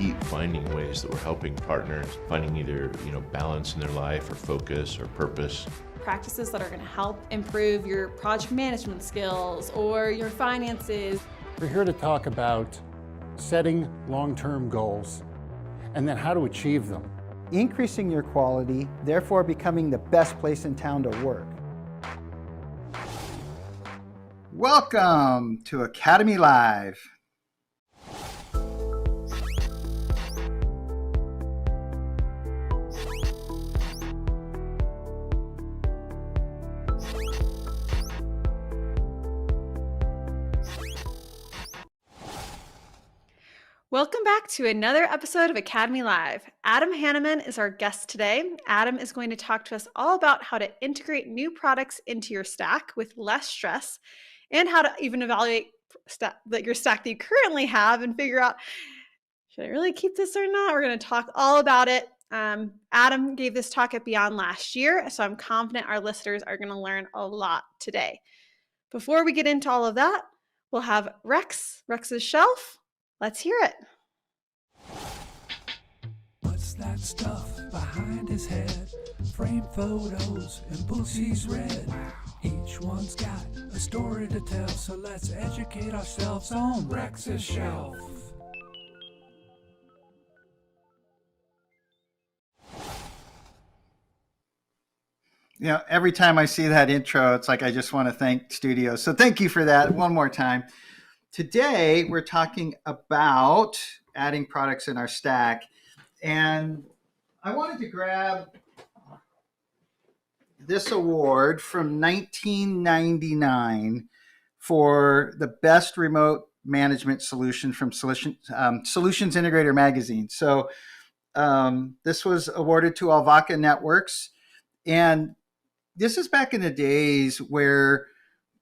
keep finding ways that we're helping partners, finding either, balance in their life or focus or purpose. Practices that are going to help improve your project management skills or your finances. We're here to talk about setting long-term goals and then how to achieve them. Increasing your quality, therefore becoming the best place in town to work. Welcome to Academy Live. Welcome back to another episode of Academy Live. Adam Hannemann is our guest today. Adam is going to talk to us all about how to integrate new products into your stack with less stress and how to even evaluate your stack that you currently have and figure out, should I really keep this or not? We're going to talk all about it. Adam gave this talk at Beyond last year, so I'm confident our listeners are going to learn a lot today. Before we get into all of that, we'll have Rex's shelf. Let's hear it. What's that stuff behind his head? Frame photos and books he's read. Each one's got a story to tell, so let's educate ourselves on Rex's shelf. Every time I see that intro, it's like I just want to thank studios. So thank you for that one more time. Today, we're talking about adding products in our stack. And I wanted to grab this award from 1999 for the best remote management solution from Solutions Integrator magazine. So this was awarded to Alvaca Networks. And this is back in the days where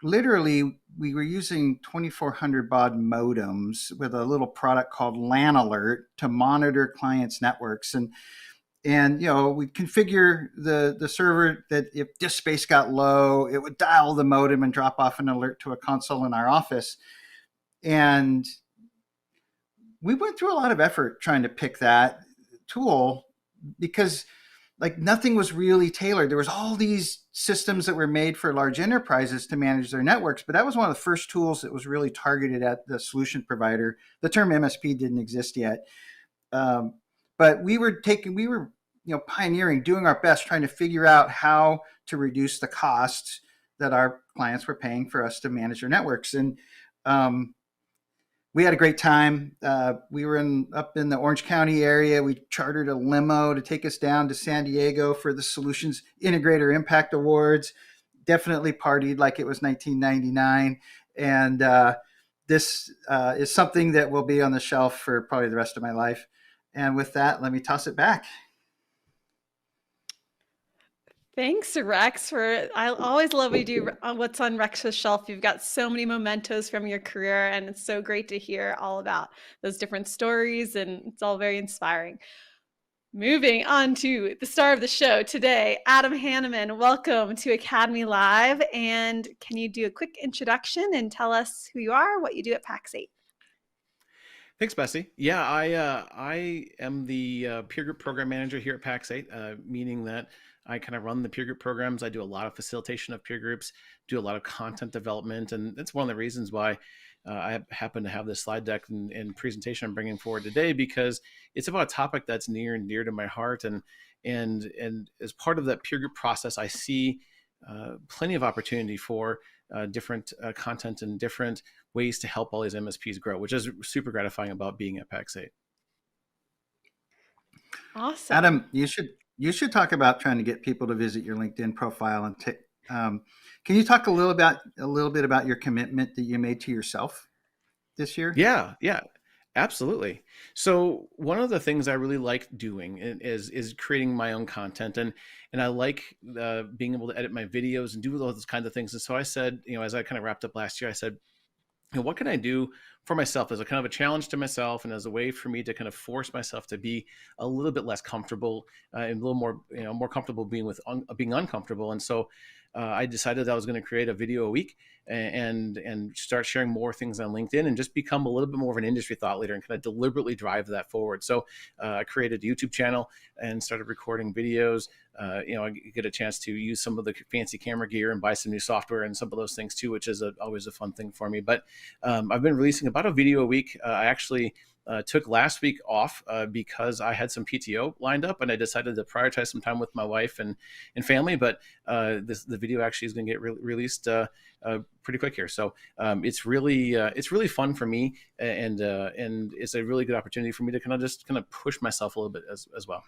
literally we were using 2400 baud modems with a little product called LAN Alert to monitor clients' networks. And we'd configure the server that if disk space got low, it would dial the modem and drop off an alert to a console in our office. And we went through a lot of effort trying to pick that tool because nothing was really tailored. There was all these systems that were made for large enterprises to manage their networks, but that was one of the first tools that was really targeted at the solution provider. The term MSP didn't exist yet. But we were pioneering, doing our best, trying to figure out how to reduce the costs that our clients were paying for us to manage their networks. And we had a great time. We were up in the Orange County area. We chartered a limo to take us down to San Diego for the Solutions Integrator Impact Awards. Definitely partied like it was 1999. And this is something that will be on the shelf for probably the rest of my life. And with that, let me toss it back. Thanks, Rex. I always love when you do what's on Rex's shelf. You've got so many mementos from your career, and it's so great to hear all about those different stories, and it's all very inspiring. Moving on to the star of the show today, Adam Hannemann. Welcome to Academy Live. And can you do a quick introduction and tell us who you are, what you do at Pax8? Thanks, Bessie. Yeah, I am the peer group program manager here at Pax8, meaning that I kind of run the peer group programs. I do a lot of facilitation of peer groups, do a lot of content development, and that's one of the reasons why I happen to have this slide deck and presentation I'm bringing forward today, because it's about a topic that's near and dear to my heart. And as part of that peer group process, I see plenty of opportunity for different content and different ways to help all these MSPs grow, which is super gratifying about being at Pax8. Awesome. Adam, you should talk about trying to get people to visit your LinkedIn profile and can you talk a little bit about your commitment that you made to yourself this year? Yeah, absolutely. So one of the things I really like doing is creating my own content, and I like being able to edit my videos and do all those kinds of things. And so I said, as I kind of wrapped up last year, I said, what can I do for myself as a kind of a challenge to myself and as a way for me to kind of force myself to be a little bit less comfortable and a little more, more comfortable being uncomfortable. And so I decided that I was going to create a video a week and start sharing more things on LinkedIn and just become a little bit more of an industry thought leader and kind of deliberately drive that forward. So I created a YouTube channel and started recording videos. I get a chance to use some of the fancy camera gear and buy some new software and some of those things too, which is always a fun thing for me. But I've been releasing about a video a week. I actually took last week off because I had some PTO lined up and I decided to prioritize some time with my wife and family. But the video actually is going to get released pretty quick here. So it's really fun for me, and it's a really good opportunity for me to kind of push myself a little bit as well.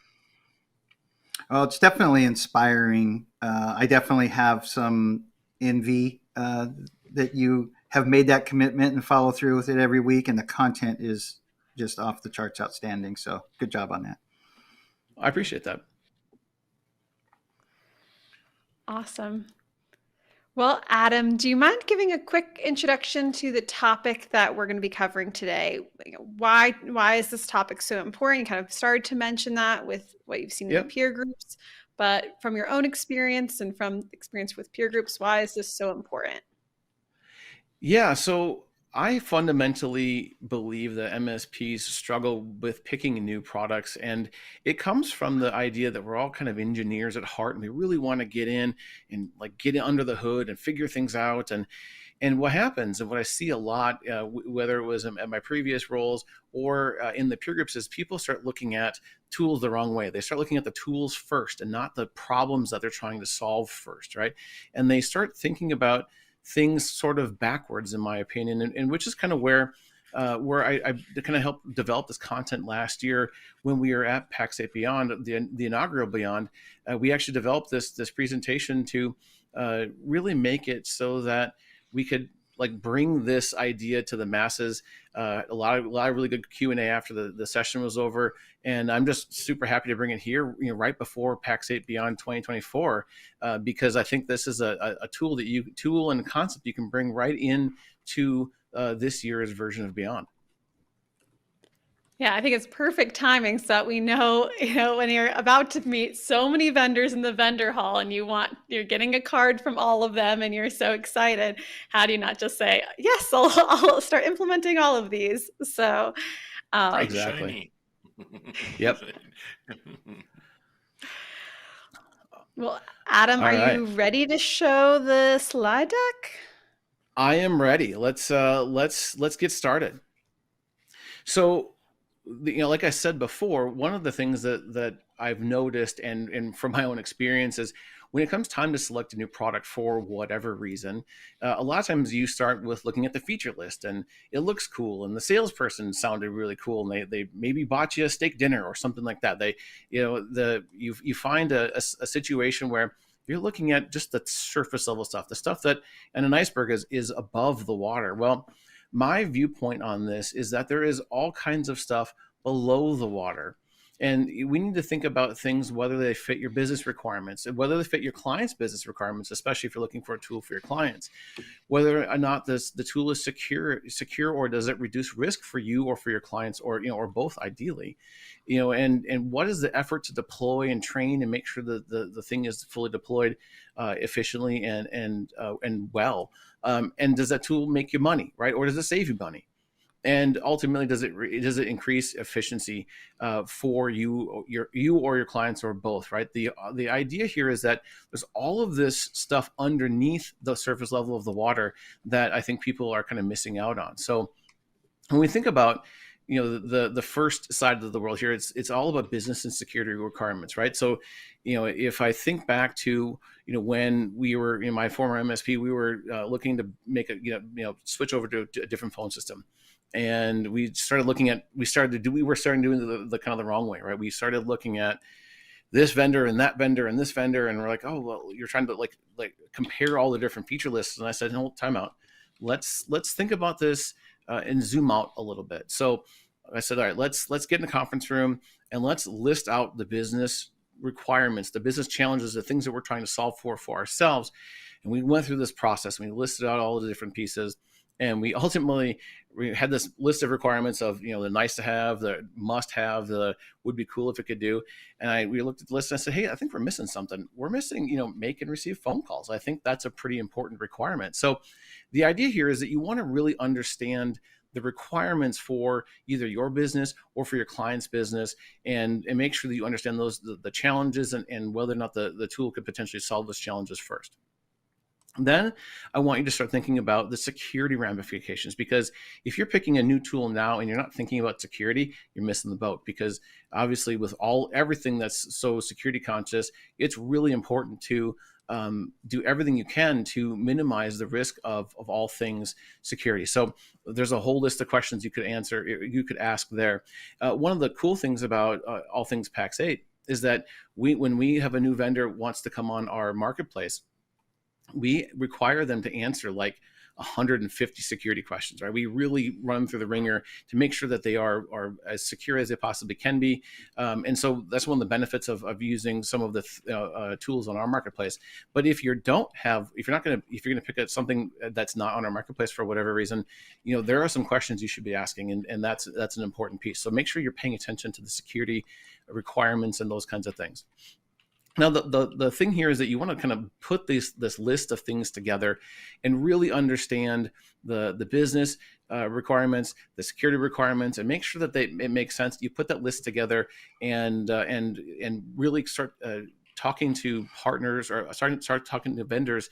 Well, it's definitely inspiring. I definitely have some envy that you have made that commitment and follow through with it every week, and the content is just off the charts outstanding. So good job on that. I appreciate that. Awesome. Well, Adam, do you mind giving a quick introduction to the topic that we're going to be covering today? Why is this topic so important? You kind of started to mention that with what you've seen in the peer groups, but from your own experience and from experience with peer groups, why is this so important? Yeah, so I fundamentally believe that MSPs struggle with picking new products, and it comes from the idea that we're all kind of engineers at heart, and we really want to get in and get under the hood and figure things out. And what happens, and what I see a lot, whether it was at my previous roles or in the peer groups, is people start looking at tools the wrong way. They start looking at the tools first and not the problems that they're trying to solve first, right? And they start thinking about things sort of backwards, in my opinion, and which is kind of where I kind of helped develop this content last year when we were at PAX 8 Beyond, the inaugural Beyond. We actually developed this presentation to really make it so that we could bring this idea to the masses. A lot of really good Q&A after the session was over, and I'm just super happy to bring it here, right before PAX 8 Beyond 2024, because I think this is a tool and concept you can bring right in to this year's version of Beyond. Yeah, I think it's perfect timing so that we know, when you're about to meet so many vendors in the vendor hall and you're getting a card from all of them and you're so excited, how do you not just say, yes, I'll start implementing all of these? So exactly. Yep. Well, Adam, are you ready to show the slide deck? I am ready. Let's get started. So, like I said before, one of the things that I've noticed and from my own experience is when it comes time to select a new product for whatever reason, a lot of times you start with looking at the feature list and it looks cool and the salesperson sounded really cool and they maybe bought you a steak dinner or something like that. You find a situation where you're looking at just the surface level stuff, the stuff that in an iceberg is above the water. Well, my viewpoint on this is that there is all kinds of stuff below the water. And we need to think about things, whether they fit your business requirements, and whether they fit your client's business requirements, especially if you're looking for a tool for your clients, whether or not the tool is secure, or does it reduce risk for you or for your clients, or both ideally, and what is the effort to deploy and train and make sure that the thing is fully deployed efficiently and well. And does that tool make you money, right? Or does it save you money? And ultimately, does it increase efficiency for you or your clients, or both, right? The idea here is that there's all of this stuff underneath the surface level of the water that I think people are kind of missing out on. So when we think about the first side of the world here, it's all about business and security requirements, right? So if I think back to when we were in my former MSP, we were looking to make switch over to a different phone system. And we started doing the kind of the wrong way, right? We started looking at this vendor and that vendor and this vendor, and we're like, oh, well, you're trying to like compare all the different feature lists. And I said, no, time out. Let's think about this and zoom out a little bit. So I said, all right, let's get in the conference room and let's list out the business requirements, the business challenges, the things that we're trying to solve for ourselves. And we went through this process. We listed out all the different pieces. And we ultimately we had this list of requirements of, the nice to have, the must have, the would be cool if it could do. And we looked at the list and I said, hey, I think we're missing something. We're missing, make and receive phone calls. I think that's a pretty important requirement. So the idea here is that you want to really understand the requirements for either your business or for your client's business, and make sure that you understand the challenges and whether or not the tool could potentially solve those challenges first. Then I want you to start thinking about the security ramifications, because if you're picking a new tool now and you're not thinking about security, you're missing the boat. Because obviously with everything that's so security conscious, it's really important to do everything you can to minimize the risk of all things security. So there's a whole list of questions you could ask there. One of the cool things about all things PAX 8 is that when we have a new vendor wants to come on our marketplace, we require them to answer like 150 security questions, right? We really run through the ringer to make sure that they are as secure as they possibly can be. And so that's one of the benefits of using some of the tools on our marketplace. But if you're going to pick up something that's not on our marketplace for whatever reason, there are some questions you should be asking, and that's an important piece. So make sure you're paying attention to the security requirements and those kinds of things. Now, the thing here is that you want to kind of put this list of things together and really understand the business requirements, the security requirements, and make sure that it makes sense. You put that list together and really start talking to partners or start talking to vendors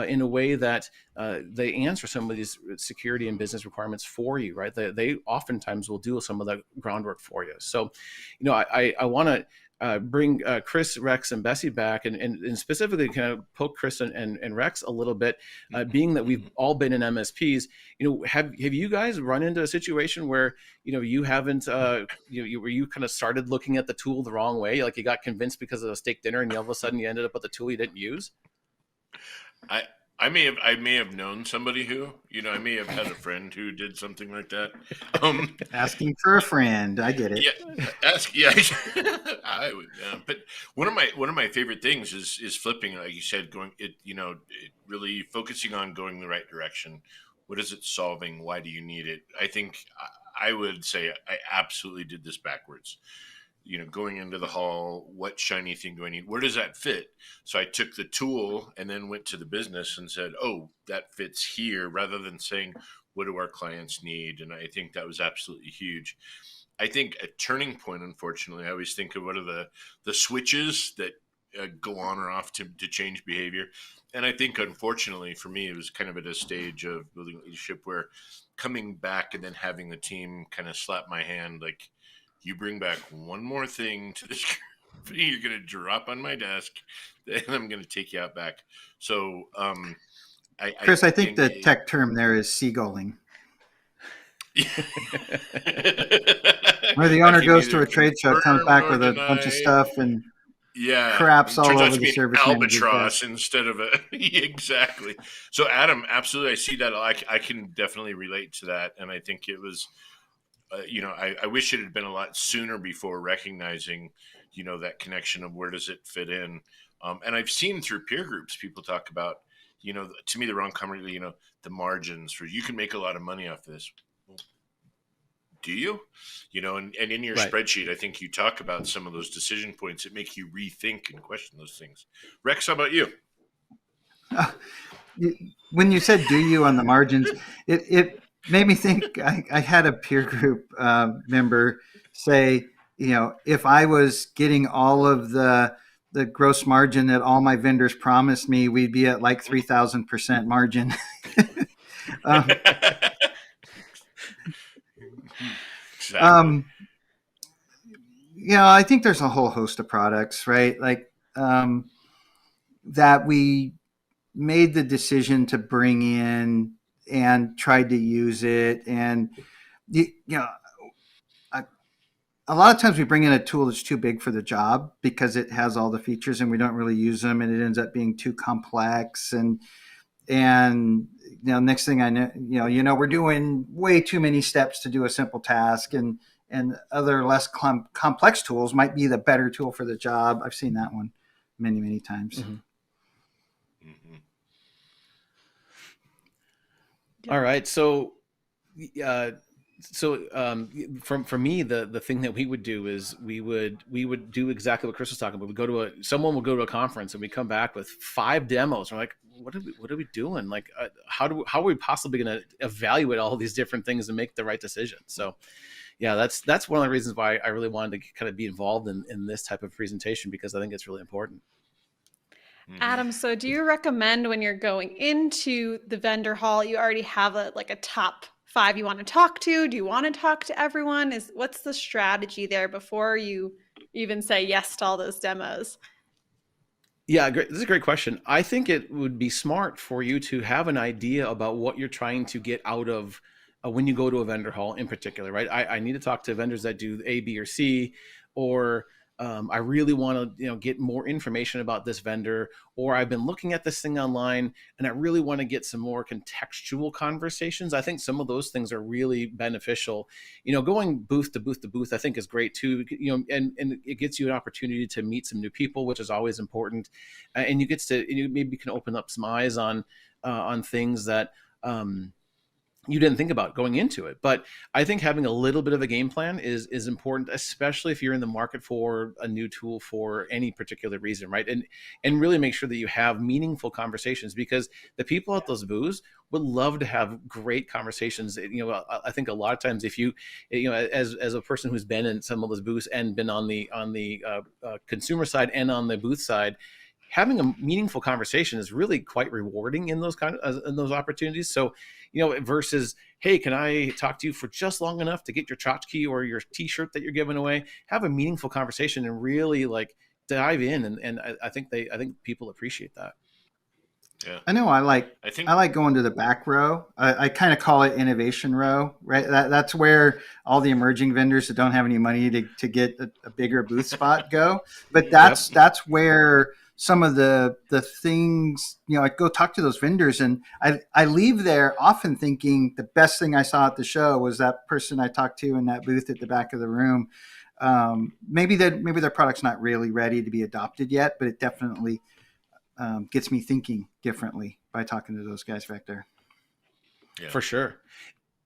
in a way that they answer some of these security and business requirements for you, right? They oftentimes will do some of the groundwork for you. So, I want to bring Chris, Rex, and Bessie back, and specifically kind of poke Chris and Rex a little bit, being that we've all been in MSPs. Have you guys run into a situation where you haven't where you kind of started looking at the tool the wrong way, like you got convinced because of a steak dinner, and all of a sudden you ended up with a tool you didn't use? I may have known somebody who, I may have had a friend who did something like that. Asking for a friend, I get it. I would. But one of my favorite things is flipping, like you said, really focusing on going the right direction. What is it solving? Why do you need it? I think I would say I absolutely did this backwards. Going into the hall, what shiny thing do I need? Where does that fit? So I took the tool and then went to the business and said, oh, that fits here, rather than saying, what do our clients need? And I think that was absolutely huge. I think a turning point, unfortunately, I always think of what are the switches that go on or off to change behavior. And I think, unfortunately, for me, it was kind of at a stage of building leadership where coming back and then having the team kind of slap my hand, like, you bring back one more thing to this company, you're going to drop on my desk, and I'm going to take you out back. So, Chris, I think the tech term there is seagulling. Where the owner goes to a trade show, comes back with a bunch of stuff, and craps all over the service albatross instead of exactly. So, Adam, absolutely, I see that. I can definitely relate to that, and I think it was. I wish it had been a lot sooner before recognizing, that connection of where does it fit in. And I've seen through peer groups, people talk about, to me, the wrong company, the margins for you can make a lot of money off this. Well, do you? And in your spreadsheet, I think you talk about some of those decision points that make you rethink and question those things. Rex, how about you? When you said "do you" on the margins, it made me think. I had a peer group member say, if I was getting all of the gross margin that all my vendors promised me, we'd be at like 3,000% margin. Exactly. I think there's a whole host of products, right? Like that we made the decision to bring in and tried to use it. And, a lot of times we bring in a tool that's too big for the job because it has all the features and we don't really use them, and it ends up being too complex. And next thing I know, we're doing way too many steps to do a simple task, and other less complex tools might be the better tool for the job. I've seen that one many, many times. Mm-hmm. All right. Uh, for me, the thing that we would do is we would do exactly what Chris was talking about. Someone would go to a conference and we come back with 5 demos. We're like, what are we doing? Like, how are we possibly going to evaluate all these different things and make the right decision? So, yeah, that's one of the reasons why I really wanted to kind of be involved in this type of presentation, because I think it's really important. Adam, so do you recommend when you're going into the vendor hall, you already have a top 5 you want to talk to? Do you want to talk to everyone? What's the strategy there before you even say yes to all those demos? Yeah, great. This is a great question. I think it would be smart for you to have an idea about what you're trying to get out of when you go to a vendor hall in particular, right? I need to talk to vendors that do A, B, or C, or I really want to get more information about this vendor, or I've been looking at this thing online and I really want to get some more contextual conversations. I think some of those things are really beneficial. Going booth to booth to booth, I think is great too. And it gets you an opportunity to meet some new people, which is always important. And you maybe can open up some eyes on things that you didn't think about going into it. But I think having a little bit of a game plan is important, especially if you're in the market for a new tool for any particular reason, right? And really make sure that you have meaningful conversations, because the people at those booths would love to have great conversations. I think a lot of times if you as a person who's been in some of those booths and been on the consumer side and on the booth side, having a meaningful conversation is really quite rewarding in those opportunities. So, versus, hey, can I talk to you for just long enough to get your tchotchke or your T-shirt that you're giving away? Have a meaningful conversation and really dive in, and I think people appreciate that. Yeah, I know. I like going to the back row. I kind of call it innovation row, right? That's where all the emerging vendors that don't have any money to get a bigger booth spot go. But that's where some of the things, I go talk to those vendors, and I leave there often thinking the best thing I saw at the show was that person I talked to in that booth at the back of the room. Maybe their product's not really ready to be adopted yet, but it definitely gets me thinking differently by talking to those guys back there. Yeah. For sure.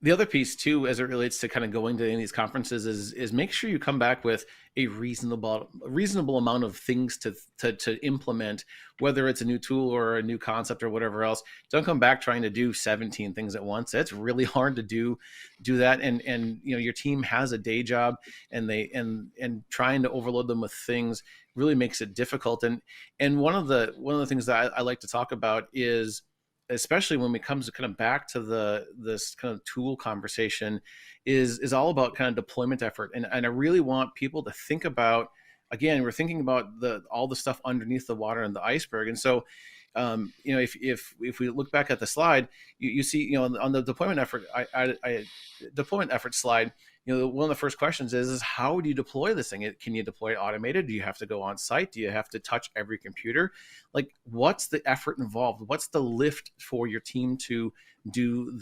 The other piece too, as it relates to kind of going to any of these conferences, is make sure you come back with a reasonable amount of things to implement, whether it's a new tool or a new concept or whatever else. Don't come back trying to do 17 things at once. It's really hard to do that. And your team has a day job, and trying to overload them with things really makes it difficult. And one of the things that I like to talk about is, especially when it comes to kind of back to this kind of tool conversation, is all about kind of deployment effort. And I really want people to think about, again, we're thinking about all the stuff underneath the water and the iceberg. And so, if we look back at the slide, you see, on the deployment effort, deployment effort slide, one of the first questions is how do you deploy this thing? Can you deploy it automated? Do you have to go on site? Do you have to touch every computer? Like, what's the effort involved? What's the lift for your team to do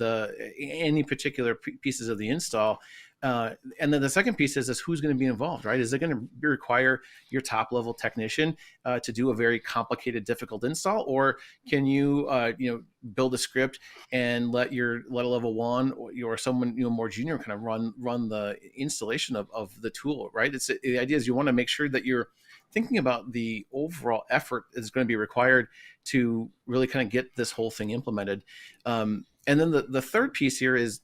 any particular pieces of the install? And then the second piece is who's going to be involved, right? Is it going to require your top level technician to do a very complicated, difficult install, or can you build a script and let a level 1 or someone more junior kind of run the installation of the tool, right? The idea is you want to make sure that you're thinking about the overall effort that's going to be required to really kind of get this whole thing implemented. And then the third piece here is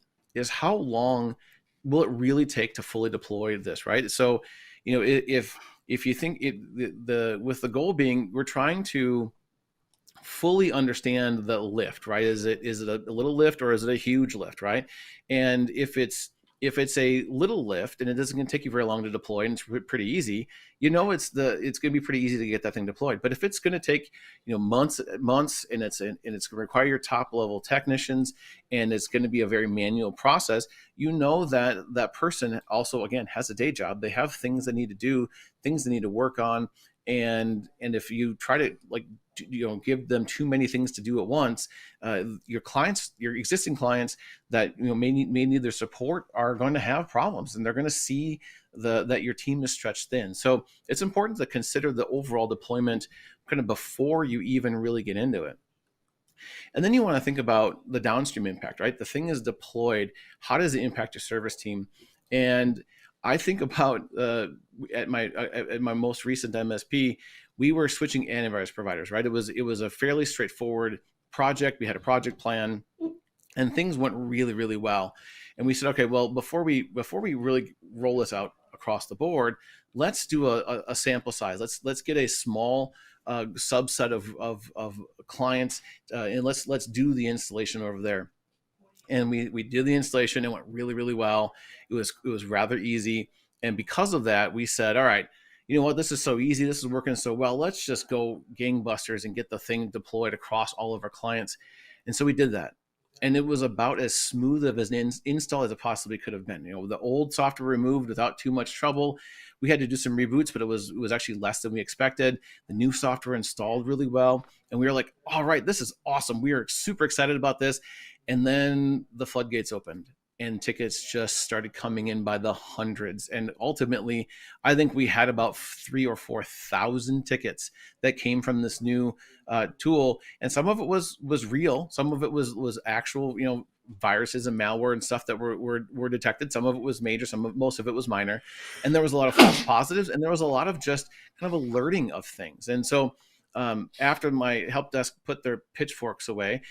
how long will it really take to fully deploy this, right? So, if you think with the goal being, we're trying to fully understand the lift, right? Is it a little lift or is it a huge lift, right? And if it's a little lift and it isn't going to take you very long to deploy and it's pretty easy, it's going to be pretty easy to get that thing deployed. But if it's going to take months and it's going to require your top level technicians and it's going to be a very manual process, that person also, again, has a day job. They have things they need to do, things they need to work on, and if you try to give them too many things to do at once, your existing clients that may need their support are going to have problems, and they're going to see that your team is stretched thin. So it's important to consider the overall deployment kind of before you even really get into it. And then you want to think about the downstream impact, right? The thing is deployed. How does it impact your service team? And I think about at my most recent MSP, we were switching antivirus providers, right? It was a fairly straightforward project. We had a project plan, and things went really, really well. And we said, okay, well, before we really roll this out across the board, let's do a sample size. Let's get a small subset of clients, and let's do the installation over there. And we did the installation. It went really, really well. It was rather easy, and because of that, we said, all right, you know what, this is so easy, this is working so well, let's just go gangbusters and get the thing deployed across all of our clients. And so we did that, and it was about as smooth of an install as it possibly could have been. You know, the old software removed without too much trouble. We had to do some reboots, but it was actually less than we expected. The new software installed really well, and we were like, all right, this is awesome. We are super excited about this. And then the floodgates opened, and tickets just started coming in by the hundreds. And ultimately, I think we had about 3,000 or 4,000 tickets that came from this new tool. And some of it was real. Some of it was actual, you know, viruses and malware and stuff that were detected. Some of it was major. Most of it was minor. And there was a lot of false positives, and there was a lot of just kind of alerting of things. And so after my help desk put their pitchforks away,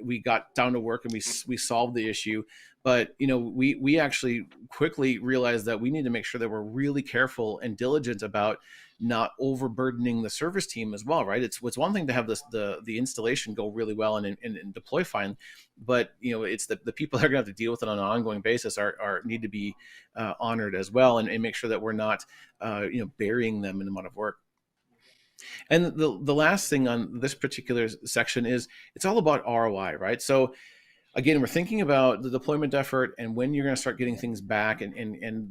we got down to work and we solved the issue. But you know, we actually quickly realized that we need to make sure that we're really careful and diligent about not overburdening the service team as well, right? It's one thing to have the installation go really well and deploy fine, but you know, it's the people that are going to have to deal with it on an ongoing basis are need to be honored as well, and make sure that we're not burying them in the amount of work. And the last thing on this particular section is it's all about ROI, right? So again, we're thinking about the deployment effort and when you're going to start getting things back. And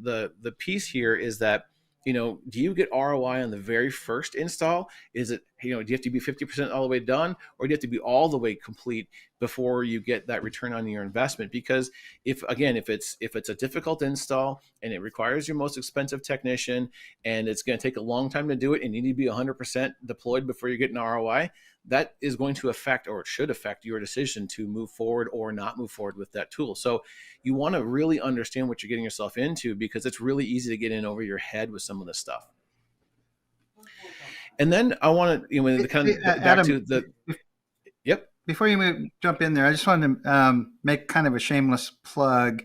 the piece here is that, you know, do you get ROI on the very first install? Is it, you know, do you have to be 50% all the way done, or do you have to be all the way complete before you get that return on your investment? Because if it's a difficult install and it requires your most expensive technician and it's going to take a long time to do it and you need to be 100% deployed before you get an ROI, that is going to affect, or it should affect, your decision to move forward or not move forward with that tool. So you want to really understand what you're getting yourself into, because it's really easy to get in over your head with some of this stuff. And then I want to, you know, kind of back Adam, to the, yep. Before you jump in there, I just wanted to make kind of a shameless plug.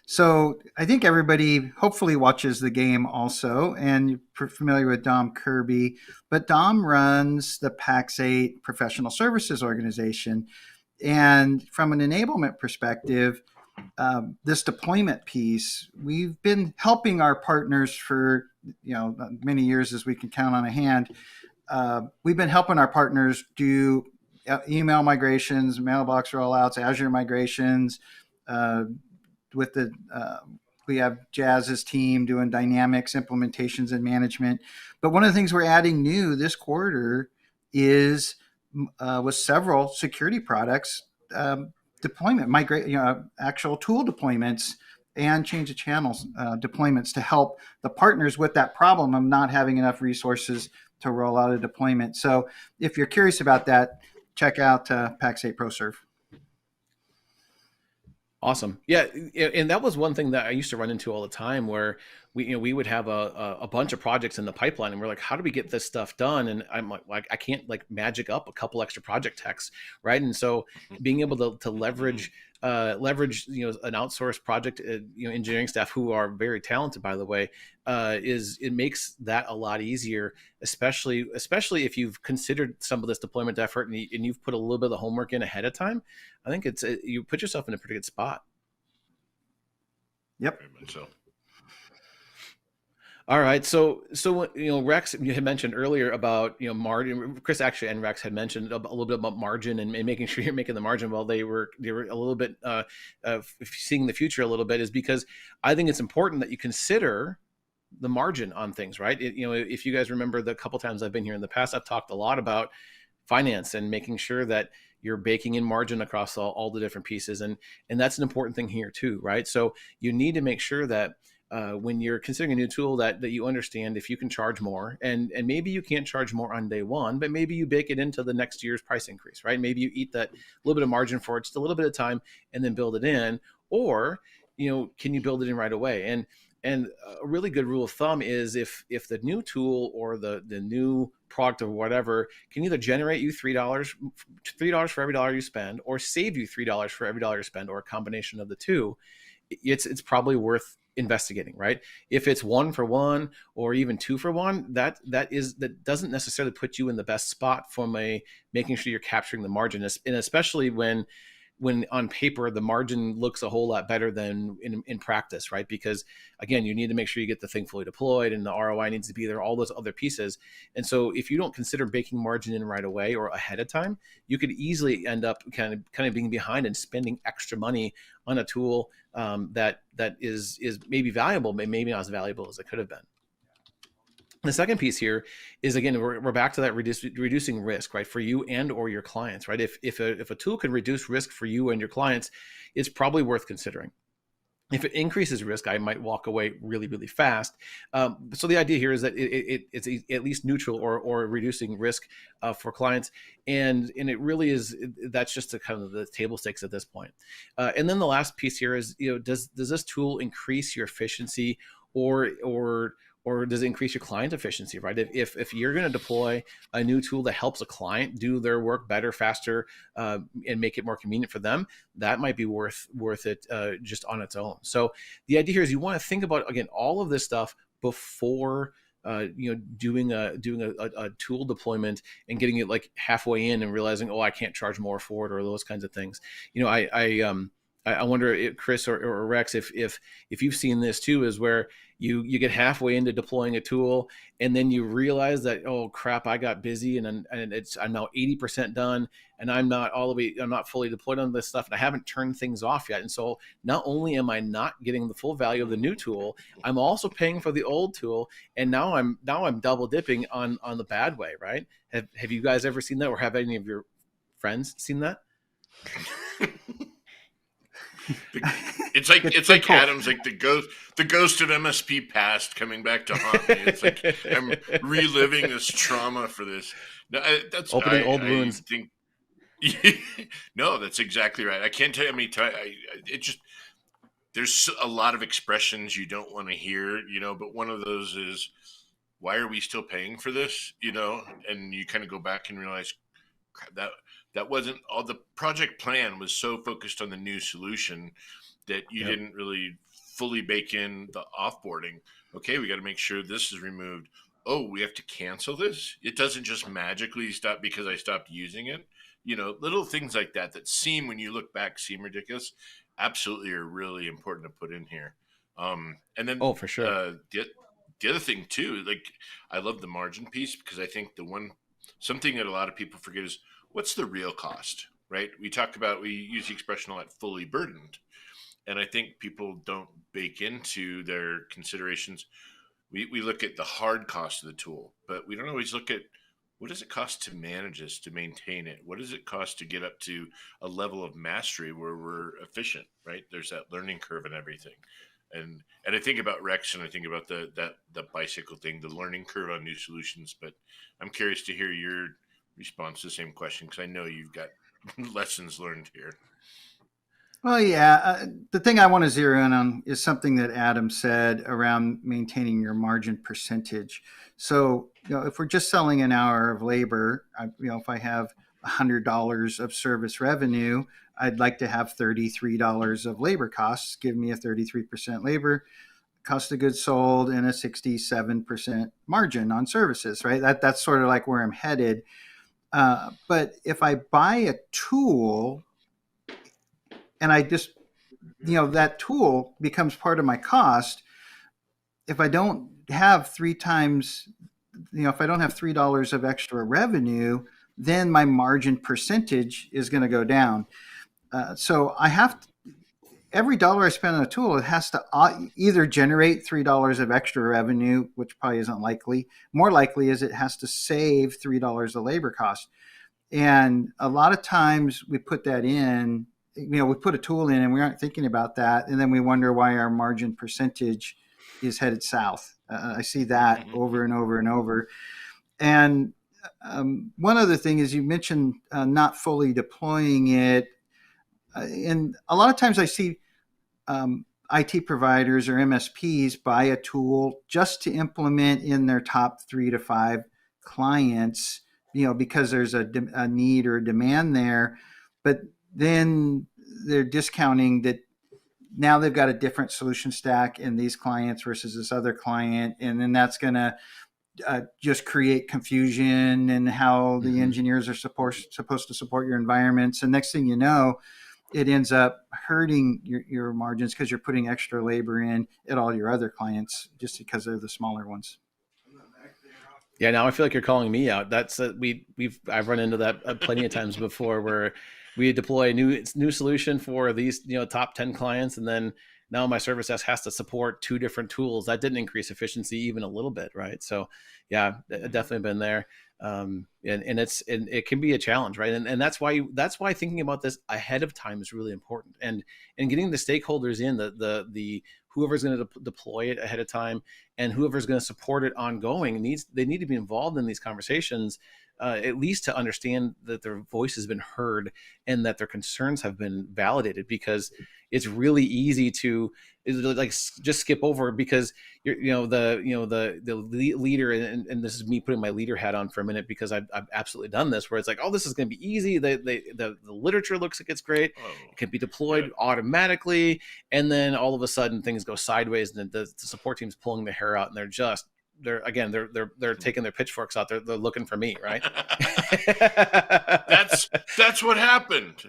So I think everybody hopefully watches the game also, and you're familiar with Dom Kirby. But Dom runs the PAX8 Professional Services Organization. And from an enablement perspective, this deployment piece, we've been helping our partners for many years, as we can count on a hand. We've been helping our partners do email migrations, mailbox rollouts, Azure migrations. We have Jazz's team doing Dynamics implementations and management. But one of the things we're adding new this quarter is with several security products, actual tool deployments and change of channels deployments to help the partners with that problem of not having enough resources to roll out a deployment. So if you're curious about that, check out PAX8 ProServe. Awesome. Yeah. And that was one thing that I used to run into all the time, where we would have a bunch of projects in the pipeline, and we're like, how do we get this stuff done? And I'm like, I can't magic up a couple extra project techs, right? And so being able to leverage an outsourced project engineering staff, who are very talented, by the way, it makes that a lot easier, especially if you've considered some of this deployment effort and you've put a little bit of the homework in ahead of time. I think you put yourself in a pretty good spot. Yep. Very much so. All right. So Rex, you had mentioned earlier about margin. Chris actually and Rex had mentioned a little bit about margin and making sure you're making the margin. While they were a little bit seeing the future a little bit, is because I think it's important that you consider the margin on things, right? If you guys remember the couple times I've been here in the past, I've talked a lot about finance and making sure that you're baking in margin across all the different pieces, and that's an important thing here too, right? So you need to make sure that when you're considering a new tool that you understand if you can charge more, and maybe you can't charge more on day one, but maybe you bake it into the next year's price increase, right? Maybe you eat that little bit of margin for just a little bit of time and then build it in. Or, can you build it in right away? And a really good rule of thumb is if the new tool or the new product or whatever can either generate you $3 for every dollar you spend, or save you $3 for every dollar you spend, or a combination of the two, it's probably worth investigating, right? If it's 1 for 1 or even 2 for 1, that doesn't necessarily put you in the best spot from making sure you're capturing the margin, and especially when on paper the margin looks a whole lot better than in practice, right? Because again, you need to make sure you get the thing fully deployed, and the ROI needs to be there, all those other pieces. And so if you don't consider baking margin in right away or ahead of time, you could easily end up kind of being behind and spending extra money on a tool that is maybe valuable, but maybe not as valuable as it could have been. The second piece here is, again, we're back to that reducing risk, right, for you and or your clients, right? If a tool can reduce risk for you and your clients, it's probably worth considering. If it increases risk, I might walk away really, really fast. So the idea here is that it's at least neutral or reducing risk for clients, and it really is. That's just kind of the table stakes at this point. And then the last piece here is, does this tool increase your efficiency or does it increase your client efficiency, right? If you're going to deploy a new tool that helps a client do their work better, faster, and make it more convenient for them, that might be worth it just on its own. So the idea here is you want to think about, again, all of this stuff before doing a tool deployment and getting it like halfway in and realizing, I can't charge more for it, or those kinds of things. I wonder if Chris or Rex, if you've seen this too, is where you get halfway into deploying a tool and then you realize that, oh crap, I got busy and I'm now 80% done, and I'm not fully deployed on this stuff, and I haven't turned things off yet. And so not only am I not getting the full value of the new tool, I'm also paying for the old tool, and now I'm double dipping on the bad way, right? Have you guys ever seen that, or have any of your friends seen that? It's like cool. Adam's like the ghost of MSP past coming back to haunt me. It's like I'm reliving this trauma for this. No, that's opening old wounds. No, that's exactly right. I can't tell you how many times there's a lot of expressions you don't want to hear, but one of those is, why are we still paying for this? And you kind of go back and realize, crap, that wasn't all. The project plan was so focused on the new solution that you didn't really fully bake in the offboarding. Okay, we got to make sure this is removed. Oh, we have to cancel this. It doesn't just magically stop because I stopped using it. Little things like that seem, when you look back, seem ridiculous. Absolutely are really important to put in here. And then, for sure. The other thing too, like, I love the margin piece, because I think something that a lot of people forget is, what's the real cost, right? We use the expression a lot, fully burdened. And I think people don't bake into their considerations. We look at the hard cost of the tool, but we don't always look at, what does it cost to manage this, to maintain it? What does it cost to get up to a level of mastery where we're efficient, right? There's that learning curve and everything. And I think about Rex, and I think about the bicycle thing, the learning curve on new solutions. But I'm curious to hear your response to the same question, because I know you've got lessons learned here. Well, yeah. The thing I want to zero in on is something that Adam said around maintaining your margin percentage. So, if we're just selling an hour of labor, if I have $100 of service revenue, I'd like to have $33 of labor costs, give me a 33% labor cost of goods sold and a 67% margin on services, right? That's sort of like where I'm headed. But if I buy a tool and I just, that tool becomes part of my cost, if I don't have if I don't have $3 of extra revenue, then my margin percentage is going to go down. So I have to, every dollar I spend on a tool, it has to either generate $3 of extra revenue, which probably isn't likely. More likely is it has to save $3 of labor cost. And a lot of times we put that in, we put a tool in and we aren't thinking about that. And then we wonder why our margin percentage is headed south. I see that over and over and over. And one other thing is you mentioned not fully deploying it. And a lot of times I see IT providers or MSPs buy a tool just to implement in their top 3 to 5 clients, because there's a need or a demand there. But then they're discounting that now they've got a different solution stack in these clients versus this other client. And then that's going to just create confusion in how the engineers are supposed to support your environments. And next thing you know, it ends up hurting your margins because you're putting extra labor in at all your other clients just because they're the smaller ones. Yeah, now I feel like you're calling me out. That's I've run into that plenty of times before, where we deploy a new solution for these top 10 clients, and then now my service desk has to support 2 different tools. That didn't increase efficiency even a little bit, right? So yeah, definitely been there. And it can be a challenge, right? And that's why thinking about this ahead of time is really important, and getting the stakeholders in, the whoever's going to deploy it ahead of time and whoever's going to support it ongoing they need to be involved in these conversations, at least to understand that their voice has been heard and that their concerns have been validated, because it's really easy to just skip over, because the leader, and this is me putting my leader hat on for a minute, because I've absolutely done this, where it's like, oh, this is going to be easy. The literature looks like it's great. It can be deployed automatically. And then all of a sudden things go sideways, and the support team's pulling their hair out, and they're taking their pitchforks out. They're looking for me, right? That's what happened.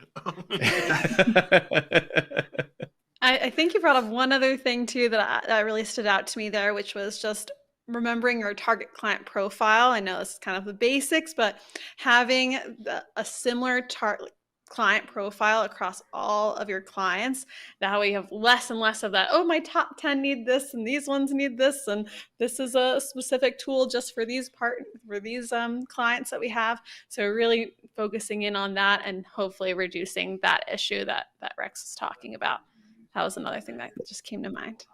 I think you brought up one other thing too that really stood out to me there, which was just remembering your target client profile. I know this is kind of the basics, but having a similar client profile across all of your clients. That way you have less and less of that, oh, my top 10 need this and these ones need this, and this is a specific tool just for these clients that we have. So really focusing in on that and hopefully reducing that issue that Rex was talking about. That was another thing that just came to mind.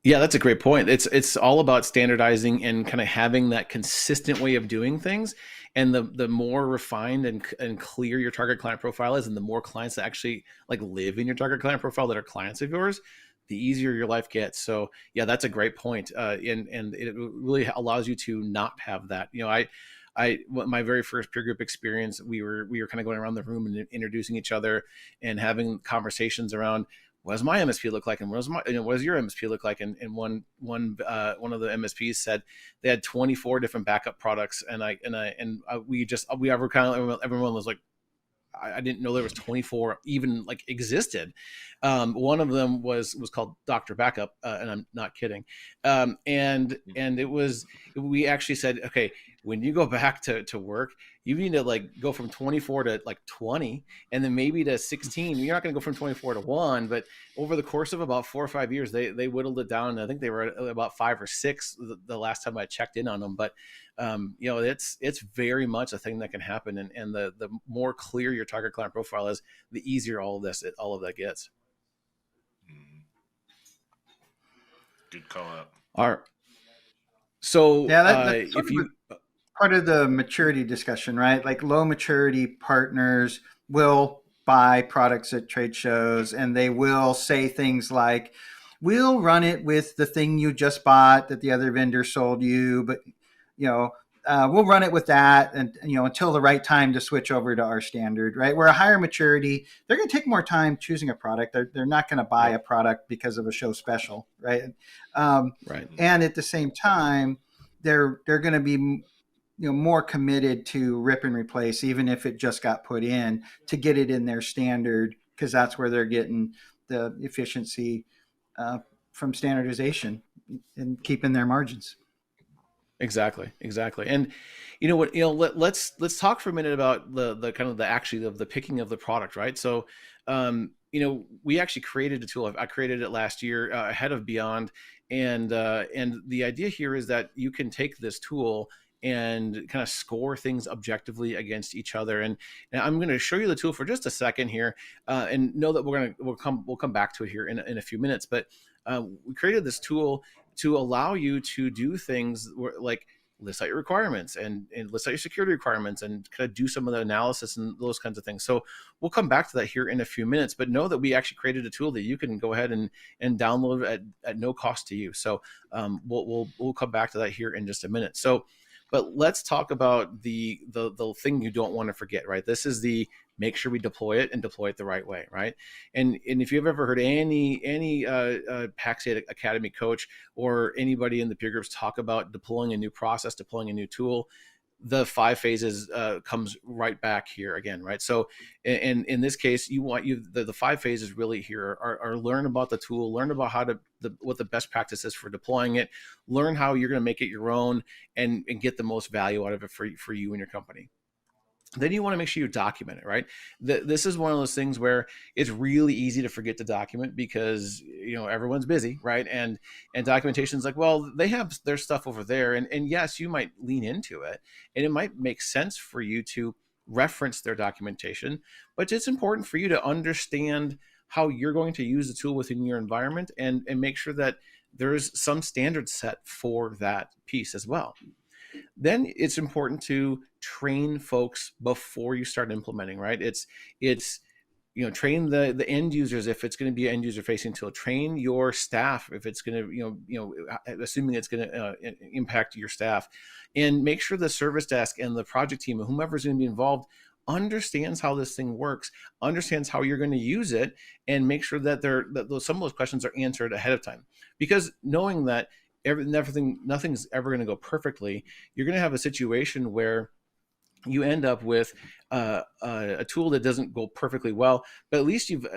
Yeah, that's a great point. It's all about standardizing and kind of having that consistent way of doing things. And the more refined and clear your target client profile is, and the more clients that actually live in your target client profile that are clients of yours, the easier your life gets. So yeah, that's a great point. And it really allows you to not have that. My very first peer group experience, we were kind of going around the room and introducing each other and having conversations around, what does my MSP look like, and what does your MSP look like? And one of the MSPs said they had 24 different backup products, everyone was like, I didn't know there was 24 even existed. One of them was called Dr. Backup, and I'm not kidding. And we actually said, okay, when you go back to work, you need to go from 24 to 20, and then maybe to 16. You're not going to go from 24 to 1, but over the course of about 4 or 5 years, they whittled it down. I think they were at about 5 or 6 the last time I checked in on them. But it's very much a thing that can happen, and the more clear your target client profile is, the easier all of that gets. Good call out. All right. So that's if you part of the maturity discussion, right? Like low maturity partners will buy products at trade shows, and they will say things like, we'll run it with the thing you just bought that the other vendor sold you, but we'll run it with that, and until the right time to switch over to our standard, right? We're a higher maturity. They're going to take more time choosing a product. They're not going to buy a product because of a show special, right? Right. And at the same time, they're going to be more committed to rip and replace, even if it just got put in, to get it in their standard, because that's where they're getting the efficiency from standardization and keeping their margins. Exactly. And let's talk for a minute about the kind of the picking of the product, right? So we actually created a tool. I created it last year ahead of Beyond, and the idea here is that you can take this tool and kind of score things objectively against each other. And I'm going to show you the tool for just a second here, and know that we'll come back to it here in a few minutes. But we created this tool to allow you to do things like list out your requirements and list out your security requirements and kind of do some of the analysis and those kinds of things. So we'll come back to that here in a few minutes, but know that we actually created a tool that you can go ahead and download at no cost to you. So we'll come back to that here in just a minute. So, but let's talk about the thing you don't want to forget, right? This is the make sure we deploy it and deploy it the right way, right? And if you've ever heard any PAX8 Academy coach or anybody in the peer groups talk about deploying a new process, deploying a new tool, the 5 phases comes right back here again, right? So in this case, the 5 phases really here are learn about the tool, learn about what the best practice is for deploying it, learn how you're going to make it your own, and get the most value out of it for you and your company. Then you want to make sure you document it, right? This is one of those things where it's really easy to forget to document because everyone's busy, right? And documentation is like, well, they have their stuff over there, and yes, you might lean into it, and it might make sense for you to reference their documentation, but it's important for you to understand how you're going to use the tool within your environment and make sure that there's some standard set for that piece as well. Then it's important to train folks before you start implementing, right? It's train the end users if it's going to be an end user facing tool. Train your staff if it's going to, assuming it's going to impact your staff, and make sure the service desk and the project team, whomever's going to be involved, understands how this thing works, understands how you're going to use it, and make sure that some of those questions are answered ahead of time. Because knowing that nothing's ever going to go perfectly, you're going to have a situation where you end up with a tool that doesn't go perfectly well, but at least you've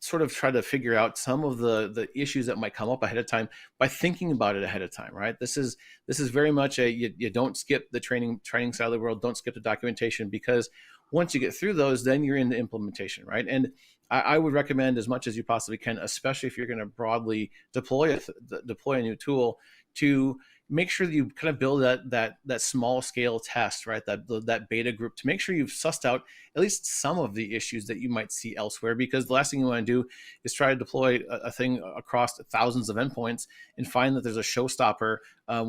sort of tried to figure out some of the issues that might come up ahead of time by thinking about it ahead of time, right? This is very much you don't skip the training side of the world, don't skip the documentation, because once you get through those, then you're in the implementation, right? And I would recommend as much as you possibly can, especially if you're going to broadly deploy a new tool, to make sure that you kind of build that small scale test, right? That beta group, to make sure you've sussed out at least some of the issues that you might see elsewhere, because the last thing you want to do is try to deploy a thing across thousands of endpoints and find that there's a showstopper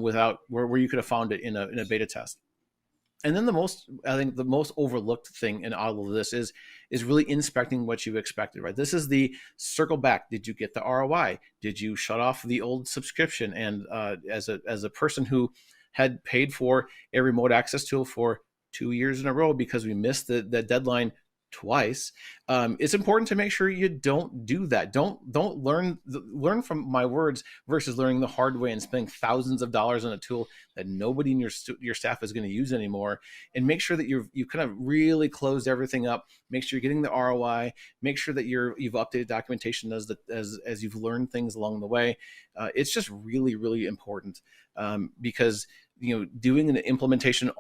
without where you could have found it in a beta test. And then the most overlooked thing in all of this is really inspecting what you expected, right? This is the circle back. Did you get the ROI? Did you shut off the old subscription? And as a person who had paid for a remote access tool for 2 years in a row because we missed the deadline twice, it's important to make sure you don't do that. Don't learn from my words versus learning the hard way and spending thousands of dollars on a tool that nobody in your staff is going to use anymore. And make sure that you've kind of really closed everything up. Make sure you're getting the ROI. Make sure that you've updated documentation as you've learned things along the way. It's just really, really important because doing an implementation to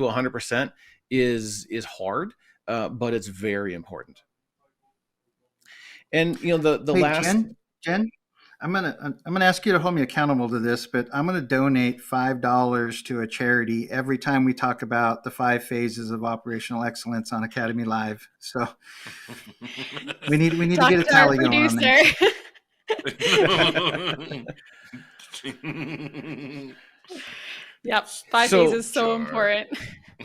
100% is hard. But it's very important. And the Hey, last Jen, I'm gonna ask you to hold me accountable to this, but I'm gonna donate $5 to a charity every time we talk about the 5 phases of operational excellence on Academy Live. So we need to get a tally going on that. Yep, 5 phases so important.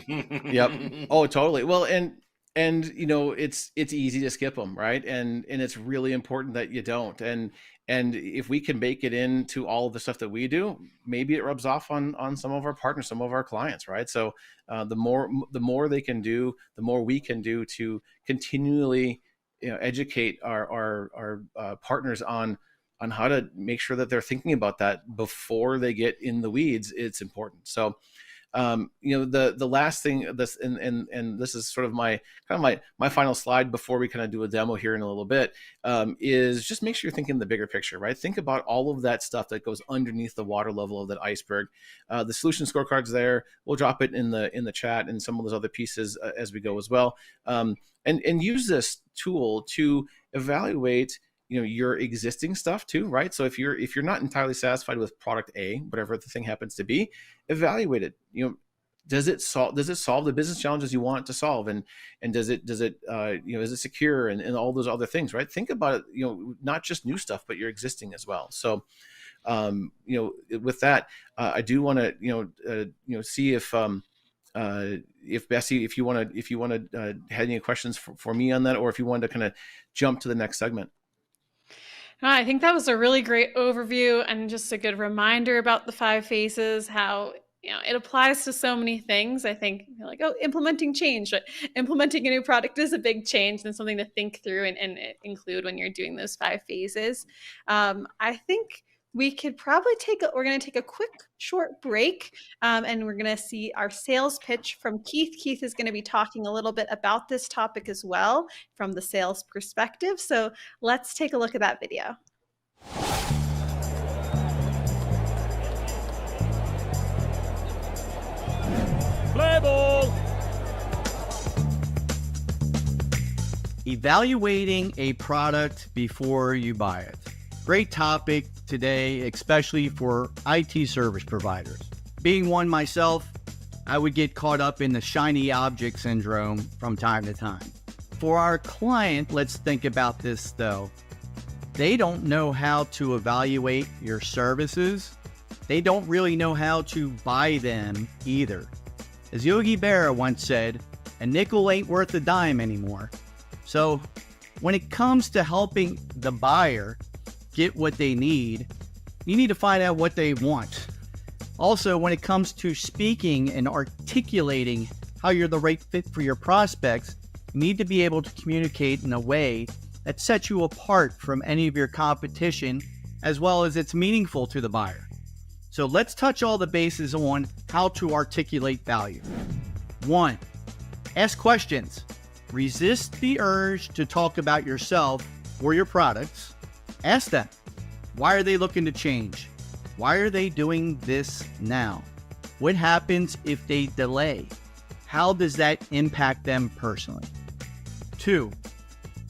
Yep. Oh, totally. Well, and it's easy to skip them, right? And it's really important that you don't. And if we can make it into all of the stuff that we do, maybe it rubs off on some of our partners, some of our clients, right? So the more they can do, the more we can do to continually educate our partners on how to make sure that they're thinking about that before they get in the weeds. It's important. So the last thing, this and this is sort of my final slide before we kind of do a demo here in a little bit, is just make sure you're thinking the bigger picture, right? Think about all of that stuff that goes underneath the water level of that iceberg. The solution scorecards there, we'll drop it in the chat and some of those other pieces as we go as well. And use this tool to evaluate your existing stuff too, right? So if you're not entirely satisfied with product A, whatever the thing happens to be, evaluate it. Does it solve the business challenges you want it to solve, and is it secure, and all those other things, right? Think about it, not just new stuff, but your existing as well. So With that, I do want to see if Bessie, if you want to had any questions for me on that, or if you wanted to kind of jump to the next segment. I think that was a really great overview and just a good reminder about the 5 phases, how it applies to so many things. I think like, implementing change, but implementing a new product is a big change and something to think through and include when you're doing those 5 phases. I think we're going to take a quick short break, and we're going to see our sales pitch from Keith. Keith is going to be talking a little bit about this topic as well from the sales perspective. So let's take a look at that video. Play ball! Evaluating a product before you buy it. Great topic today, especially for IT service providers. Being one myself, I would get caught up in the shiny object syndrome from time to time. For our client, let's think about this though. They don't know how to evaluate your services. They don't really know how to buy them either. As Yogi Berra once said, a nickel ain't worth a dime anymore. So when it comes to helping the buyer get what they need, you need to find out what they want. Also, when it comes to speaking and articulating how you're the right fit for your prospects, you need to be able to communicate in a way that sets you apart from any of your competition, as well as it's meaningful to the buyer. So let's touch all the bases on how to articulate value. 1, ask questions. Resist the urge to talk about yourself or your products. Ask them, why are they looking to change? Why are they doing this now? What happens if they delay? How does that impact them personally? 2,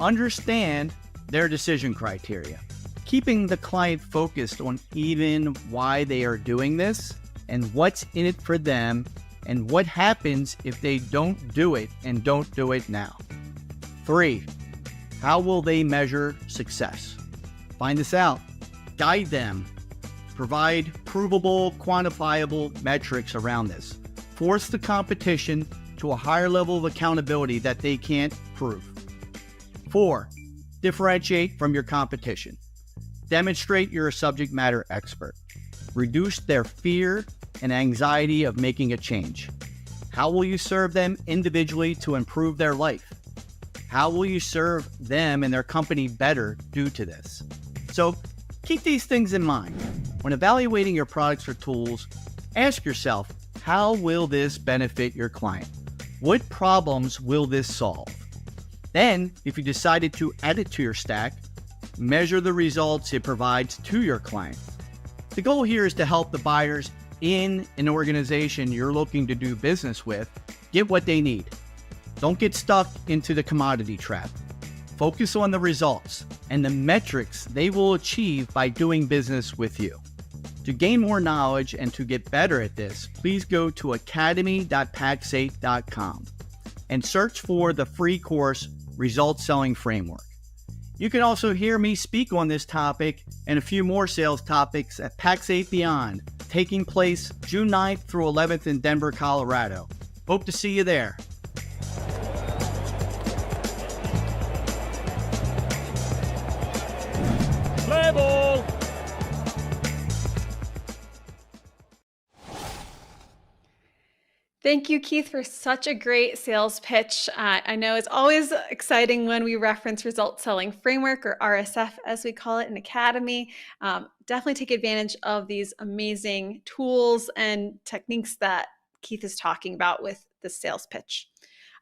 understand their decision criteria. Keeping the client focused on even why they are doing this and what's in it for them and what happens if they don't do it and don't do it now. 3, how will they measure success? Find this out. Guide them. Provide provable, quantifiable metrics around this. Force the competition to a higher level of accountability that they can't prove. 4, differentiate from your competition. Demonstrate you're a subject matter expert. Reduce their fear and anxiety of making a change. How will you serve them individually to improve their life? How will you serve them and their company better due to this? So keep these things in mind. When evaluating your products or tools, ask yourself, how will this benefit your client? What problems will this solve? Then, if you decided to add it to your stack, measure the results it provides to your client. The goal here is to help the buyers in an organization you're looking to do business with get what they need. Don't get stuck into the commodity trap. Focus on the results and the metrics they will achieve by doing business with you. To gain more knowledge and to get better at this, please go to academy.pax8.com and search for the free course Results Selling Framework. You can also hear me speak on this topic and a few more sales topics at PAX 8 Beyond, taking place June 9th through 11th in Denver, Colorado. Hope to see you there. Play ball! Thank you, Keith, for such a great sales pitch. I know it's always exciting when we reference Results Selling Framework, or RSF as we call it in Academy. Definitely take advantage of these amazing tools and techniques that Keith is talking about with the sales pitch.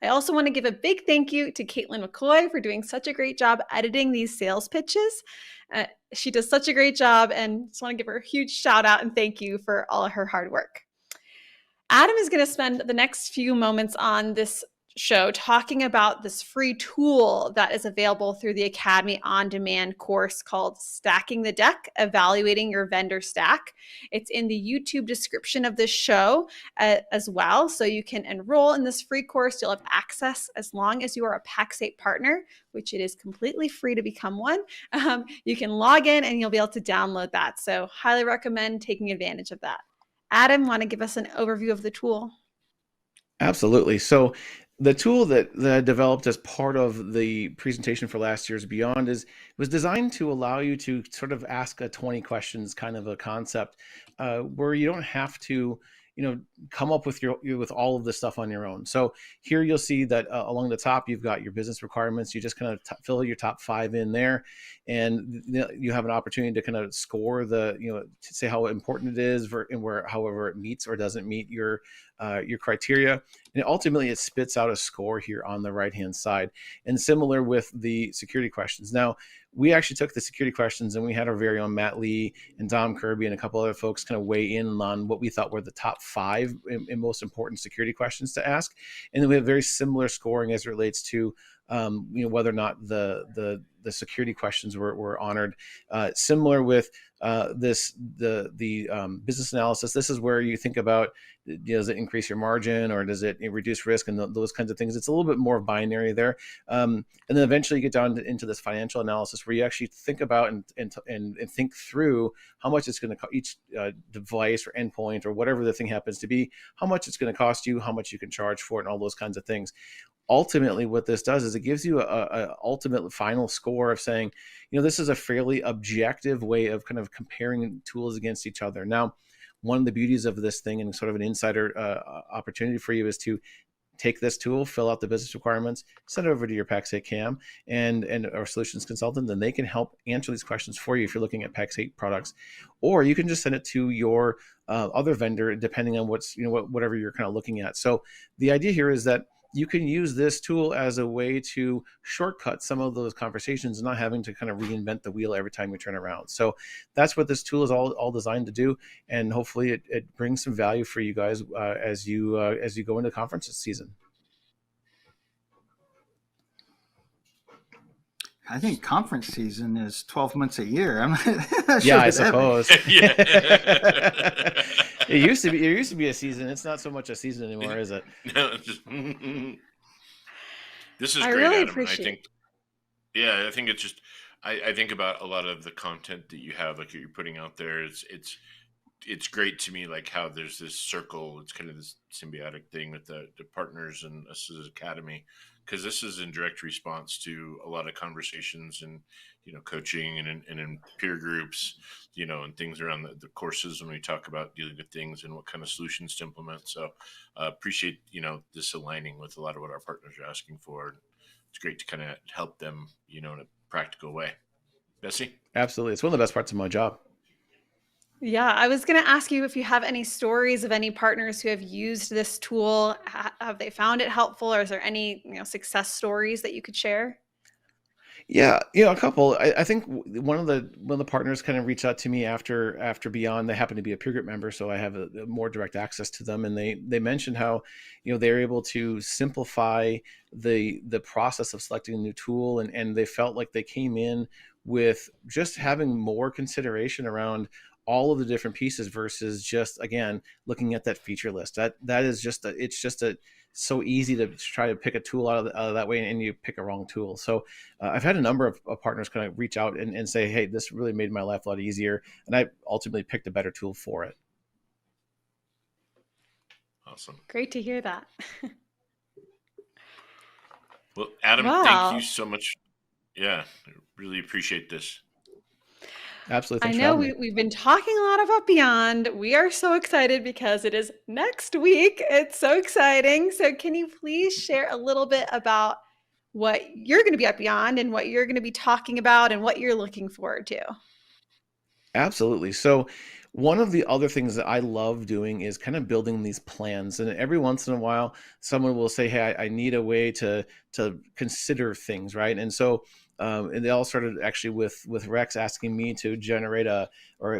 I also want to give a big thank you to Caitlin McCoy for doing such a great job editing these sales pitches. She does such a great job, and just want to give her a huge shout out and thank you for all of her hard work. Adam is going to spend the next few moments on this show talking about this free tool that is available through the Academy on-demand course called Stacking the Deck, Evaluating Your Vendor Stack. It's in the YouTube description of this show as well. So you can enroll in this free course. You'll have access as long as you are a Pax8 partner, which it is completely free to become one. You can log in and you'll be able to download that. So highly recommend taking advantage of that. Adam, want to give us an overview of the tool? Absolutely. So the tool that I developed as part of the presentation for last year's Beyond was designed to allow you to sort of ask a 20 questions kind of a concept where you don't have to, come up with with all of this stuff on your own. So here you'll see that along the top, you've got your business requirements. You just kind of fill your top 5 in there, and you have an opportunity to kind of score to say how important it is and however it meets or doesn't meet your criteria. And ultimately it spits out a score here on the right-hand side. And similar with the security questions. Now, we actually took the security questions and we had our very own Matt Lee and Dom Kirby and a couple other folks kind of weigh in on what we thought were the top 5 and most important security questions to ask. And then we have very similar scoring as it relates to whether or not the security questions were honored. Similar with the business analysis. This is where you think about, does it increase your margin or does it reduce risk and those kinds of things. It's a little bit more binary there. And then eventually you get down into this financial analysis where you actually think about and think through how much it's going to cost each device or endpoint or whatever the thing happens to be, how much it's going to cost you, how much you can charge for it, and all those kinds of things. Ultimately, what this does is it gives you a ultimate final score of saying, this is a fairly objective way of kind of comparing tools against each other. Now, one of the beauties of this thing and sort of an insider opportunity for you is to take this tool, fill out the business requirements, send it over to your Pax8 CAM and our solutions consultant, and they can help answer these questions for you if you're looking at Pax8 products. Or you can just send it to your other vendor, depending on whatever you're kind of looking at. So the idea here is that you can use this tool as a way to shortcut some of those conversations and not having to kind of reinvent the wheel every time you turn around. So that's what this tool is all designed to do. And hopefully it brings some value for you guys as you go into conference season. I think conference season is 12 months a year. I'm not sure. Yeah, I suppose. Yeah. It used to be a season. It's not so much a season anymore, is it? No, this is I great, really Adam. appreciate. I think it's just I think about a lot of the content that you have, like you're putting out there. It's great to me, like how there's this circle. It's kind of this symbiotic thing with the partners and us as Academy, because this is in direct response to a lot of conversations and coaching and in peer groups, and things around the courses when we talk about dealing with things and what kind of solutions to implement. So appreciate this aligning with a lot of what our partners are asking for. It's great to kind of help them in a practical way. Bessie? Absolutely. It's one of the best parts of my job. Yeah, I was going to ask you if you have any stories of any partners who have used this tool. Have they found it helpful, or is there any success stories that you could share? Yeah, a couple. I think one of the partners kind of reached out to me after Beyond. They happen to be a peer group member, so I have a more direct access to them. And they mentioned how they're able to simplify the process of selecting a new tool, and they felt like they came in with just having more consideration around all of the different pieces versus just, again, looking at that feature list. That is just so easy to try to pick a tool out of that way, and you pick a wrong tool. So I've had a number of partners kind of reach out and say, hey, this really made my life a lot easier, and I ultimately picked a better tool for it. Awesome. Great to hear that. Well, Adam, Wow. Thank you so much. Yeah, I really appreciate this. Absolutely. I Thanks for know having me. we've been talking a lot about Beyond. We are so excited because it is next week. It's so exciting. So can you please share a little bit about what you're going to be at Beyond and what you're going to be talking about and what you're looking forward to? Absolutely. So one of the other things that I love doing is kind of building these plans. And every once in a while, someone will say, hey, I need a way to consider things, right? And so and they all started actually with Rex asking me to generate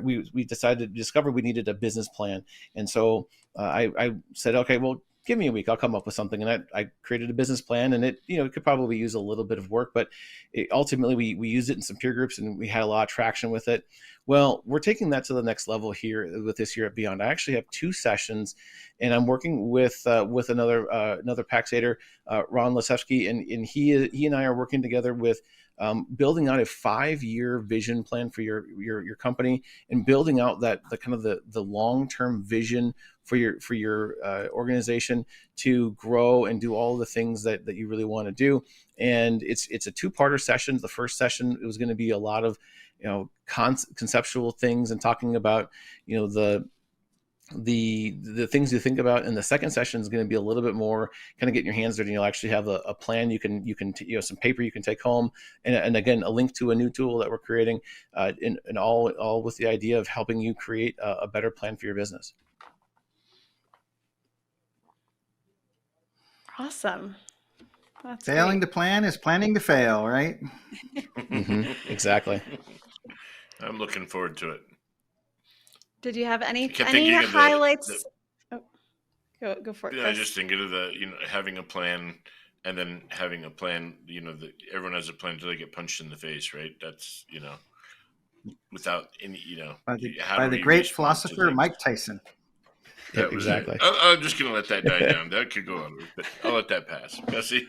we discovered we needed a business plan. And so I said, okay, well, give me a week, I'll come up with something. And I created a business plan, and it could probably use a little bit of work, but ultimately we used it in some peer groups and we had a lot of traction with it. Well, we're taking that to the next level here with this year at Beyond. I actually have 2 sessions, and I'm working with another Paxator, Ron Lasevsky, and he and I are working together with building out a 5-year vision plan for your company, and building out the kind of the long-term vision for your organization to grow and do all the things that you really want to do. And it's a 2-parter session. The first session, it was going to be a lot of conceptual things and talking about the things you think about. And the second session is going to be a little bit more kind of getting your hands dirty. You'll actually have a plan. You can some paper you can take home, and again, a link to a new tool that we're creating, and all with the idea of helping you create a better plan for your business. Awesome. That's Failing great. to plan is planning to fail, right? Exactly. I'm looking forward to it. Did you have any kept thinking of highlights? Go for it. I just thinking of having a plan, and then having a plan. That everyone has a plan until they get punched in the face, right? That's without any by the great philosopher Mike Tyson. Yeah, exactly. I'm just gonna let that die down. That could go on, but I'll let that pass. Bessie.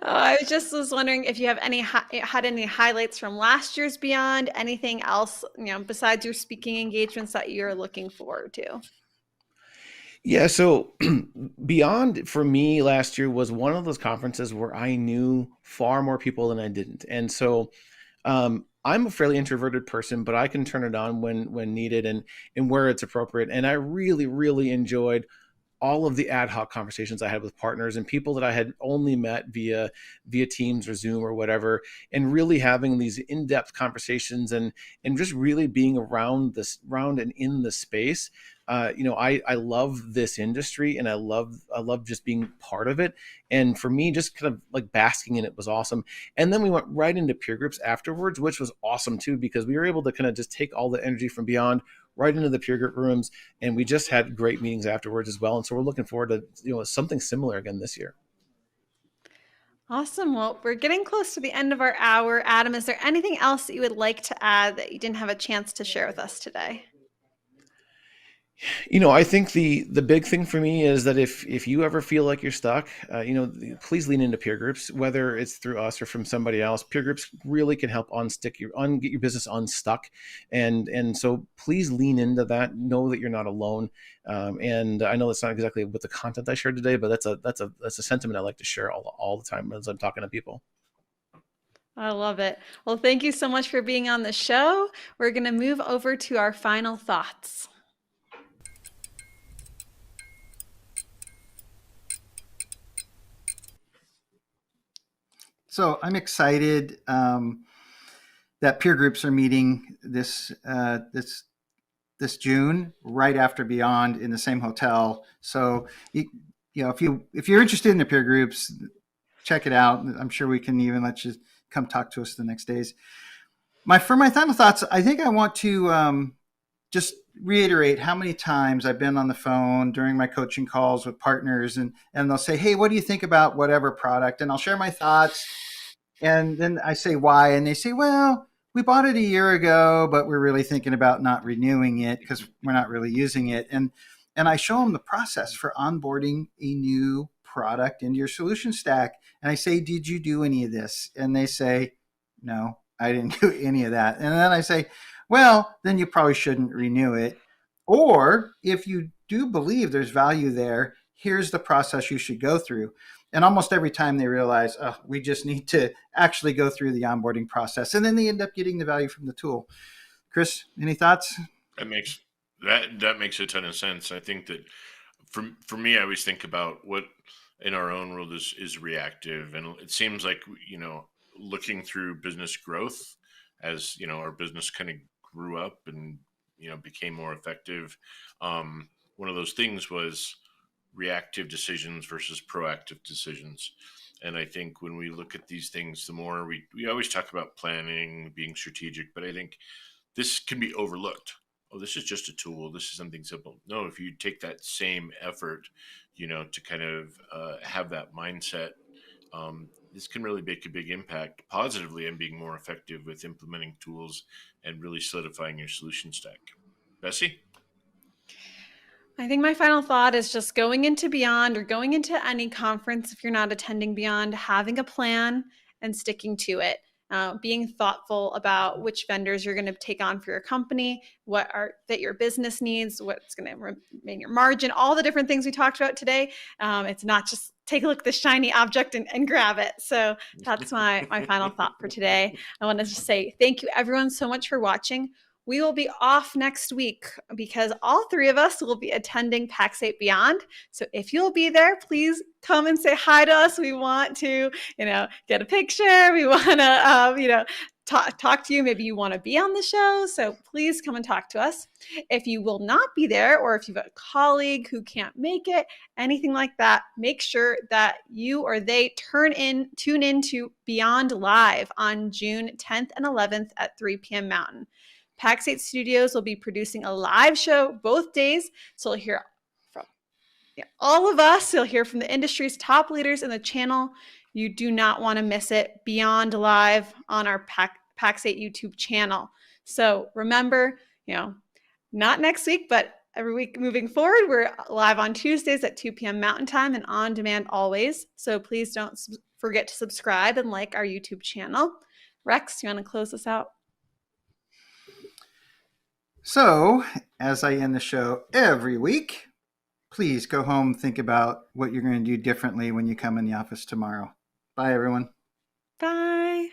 I was wondering if you have had any highlights from last year's Beyond, anything else, besides your speaking engagements that you're looking forward to. Yeah, so Beyond for me last year was one of those conferences where I knew far more people than I didn't. And so I'm a fairly introverted person, but I can turn it on when needed and where it's appropriate. And I really, really enjoyed all of the ad hoc conversations I had with partners and people that I had only met via Teams or Zoom or whatever, and really having these in-depth conversations and just really being around and in the space. I love this industry, and I love just being part of it. And for me, just kind of like basking in it was awesome. And then we went right into peer groups afterwards, which was awesome too, because we were able to kind of just take all the energy from Beyond right into the peer group rooms, and we just had great meetings afterwards as well. And so we're looking forward to something similar again this year. Awesome. Well, we're getting close to the end of our hour. Adam, is there anything else that you would like to add that you didn't have a chance to share with us today? I think the big thing for me is that if you ever feel like you're stuck, please lean into peer groups, whether it's through us or from somebody else. Peer groups really can help get your business unstuck, and so please lean into that. Know that you're not alone. And I know that's not exactly what the content I shared today, but that's a sentiment I like to share all the time as I'm talking to people. I love it. Well, thank you so much for being on the show. We're going to move over to our final thoughts. So I'm excited that peer groups are meeting this June, right after Beyond, in the same hotel. So if you're interested in the peer groups, check it out. I'm sure we can even let you come talk to us the next days. For my final thoughts, I think I want to just reiterate how many times I've been on the phone during my coaching calls with partners, and they'll say, "Hey, what do you think about whatever product?" And I'll share my thoughts, and then I say why, and they say, "Well, we bought it a year ago, but we're really thinking about not renewing it because we're not really using it." And I show them the process for onboarding a new product into your solution stack, and I say, "Did you do any of this?" And they say, "No, I didn't do any of that." And then I say, "Well, then you probably shouldn't renew it. Or if you do believe there's value there, here's the process you should go through." And almost every time they realize, "Oh, we just need to actually go through the onboarding process." And then they end up getting the value from the tool. Chris, any thoughts? That makes a ton of sense. I think that for me, I always think about what in our own world is reactive. And it seems like, looking through business growth as, our business kind of grew up and, became more effective. One of those things was reactive decisions versus proactive decisions. And I think when we look at these things, the more we always talk about planning, being strategic, but I think this can be overlooked oh, this is just a tool. This is something simple. No, if you take that same effort, to kind of have that mindset, this can really make a big impact positively and being more effective with implementing tools and really solidifying your solution stack. Bessie? I think my final thought is just going into Beyond or going into any conference, if you're not attending Beyond, having a plan and sticking to it. Being thoughtful about which vendors you're going to take on for your company, that your business needs, what's going to remain your margin, all the different things we talked about today. It's not just take a look at the shiny object and grab it. So that's my final thought for today. I want to just say thank you everyone so much for watching. We will be off next week because all three of us will be attending PAX 8 Beyond. So if you'll be there, please come and say hi to us. We want to, get a picture. We want to, talk to you. Maybe you want to be on the show. So please come and talk to us. If you will not be there, or if you've got a colleague who can't make it, anything like that, make sure that you or they tune in to Beyond Live on June 10th and 11th at 3 p.m. Mountain. PAX 8 Studios will be producing a live show both days. So you'll hear from all of us. You'll hear from the industry's top leaders in the channel. You do not want to miss it. Beyond Live on our PAX 8 YouTube channel. So remember, not next week, but every week moving forward, we're live on Tuesdays at 2 p.m. Mountain Time and on demand always. So please don't forget to subscribe and like our YouTube channel. Rex, you want to close this out? So, as I end the show every week, please go home, think about what you're going to do differently when you come in the office tomorrow. Bye, everyone. Bye.